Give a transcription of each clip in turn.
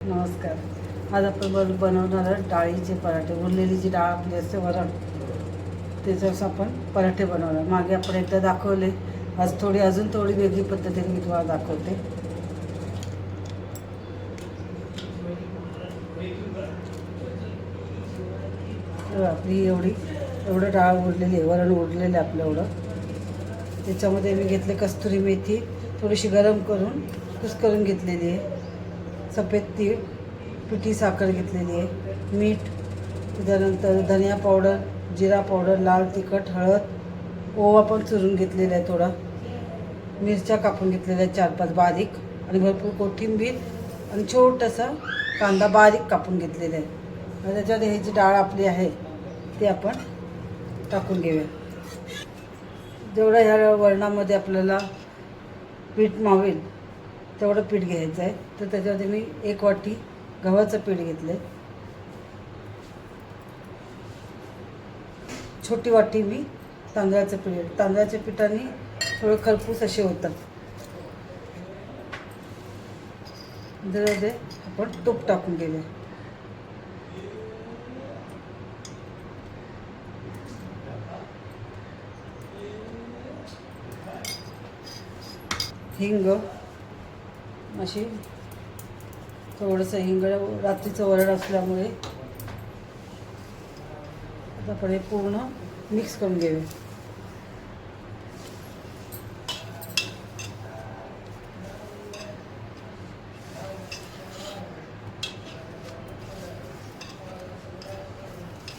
नमस्कार. आज आपण बनवणार डाळीचे पराठे. उरलेली जी डाळ आपली असते वरण, त्याच्यावर आपण पराठे बनवणार. मागे आपण एकदा दाखवले. आज अजून थोडी वेगळी पद्धतीने मी तुम्हाला दाखवते. आपली एवढं डाळ उरलेली आहे, वरण उरलेलं आहे आपलं एवढं. त्याच्यामध्ये मी घेतले कस्तुरी मेथी, थोडीशी गरम करून कुस्करून घेतलेली आहे. सफेद तीळ, पिठी साखर घेतलेली आहे, मीठ, त्याच्यानंतर धनिया पावडर, जिरा पावडर, लाल तिखट, हळद, ओवा पण चुरून घेतलेला आहे थोडा, मिरच्या कापून घेतलेल्या आहेत 4-5 बारीक, आणि भरपूर कोथिंबीर आणि छोटासा कांदा बारीक कापून घेतलेला आहे. आणि त्याच्यात ही जी डाळ आपली आहे ती आपण टाकून घेऊया. जेवढं ह्या वरणामध्ये आपल्याला पीठ मावेल तेवढं पीठ घ्यायचं आहे. तर त्याच्यामध्ये मी 1 वाटी गव्हाचं पीठ घेतलं आहे. छोटी वाटी मी तांदळाचं पीठ. तांदळाच्या पिठाने थोडं खरपूस असे होतात. त्याच्यामध्ये आपण तूप टाकून घेऊया. हिंग, अशी थोडंसं हिंग, रात्रीचं वरण असल्यामुळे आता आपण हे पूर्ण मिक्स करून घेऊया.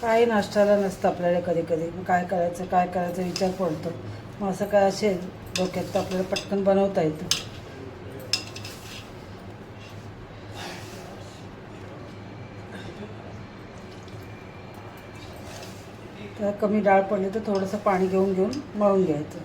काही नाश्त्याला नसतं आपल्याला कधी कधी. मग काय करायचं विचार पडतो. मग असं काय असेल डोक्यात तर आपल्याला पटकन बनवता येतं. तर कमी डाळ पडली तर थोडंसं पाणी घेऊन मळून घ्यायचं.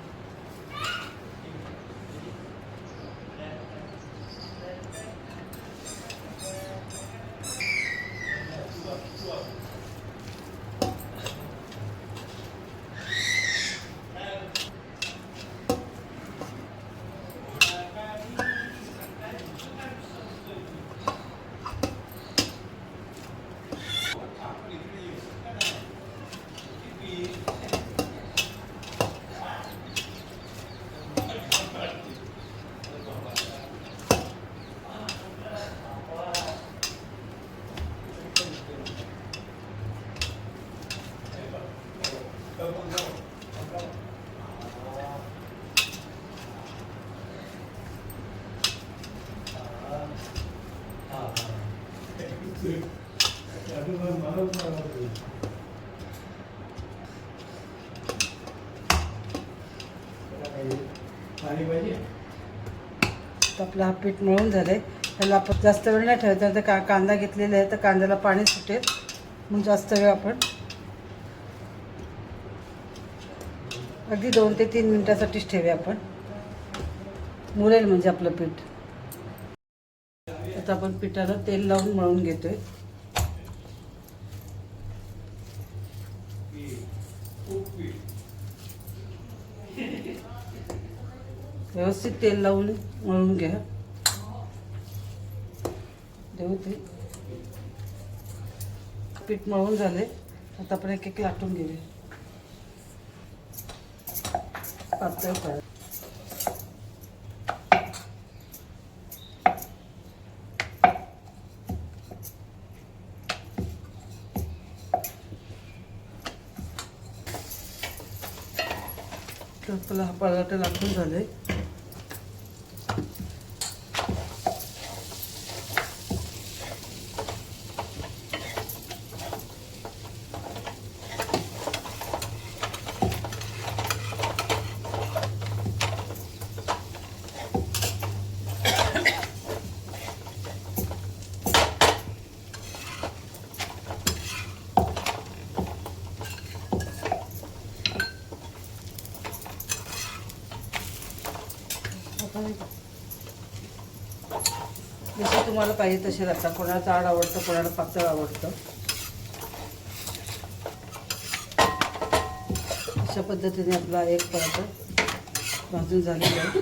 आपलं हा पीठ मळून झालंय. त्याला आपण जास्त वेळ नाही ठेवायचा. तर कांदा घेतलेला आहे तर कांद्याला पाणी सुटेल मग जास्त वेळ आपण अगदी 2 ते 3 मिनिटासाठीच ठेवूया आपण. मुरेल म्हणजे आपलं पीठ. आता आपण पिठाला तेल लावून मळून घेतोय. व्यवस्थित तेल लावून मळून घ्या. ते पीठ मळून झाले. आता आपण एक लाटून घेऊया. पातळ करा. तर आपला हा पराठा लाटून झाले. जसे तुम्हाला पाहिजे तसे रस्सा. कोणाला जाड आवडतं, कोणाला पातळ आवडतं. अशा पद्धतीने आपला एक पराठा भाजून झालेला आहे. 1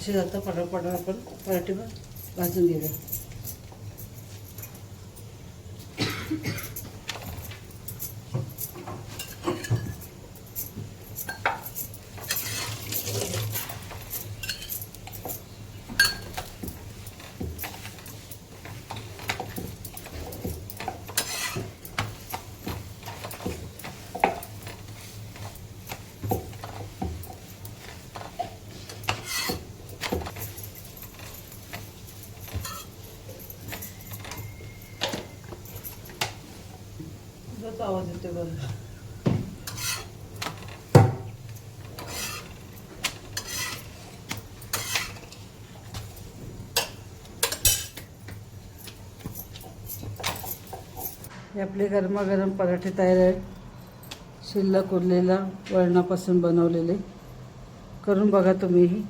असे जातं पटापट आपण पराठे भाजून घेऊया. जोच आवाज येतो बघा. हे आपले गरमागरम पराठे तयार आहेत. शिल्लक उरलेला वरणापासून बनवलेले. करून बघा तुम्हीही,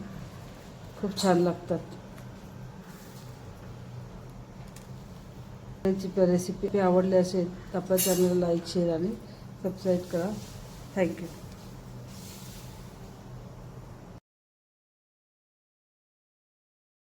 खूप छान लागतात. रेसिपी आवडली असेल तर आपल्या चॅनलला लाईक शेअर आणि सबस्क्राईब करा. थँक्यू.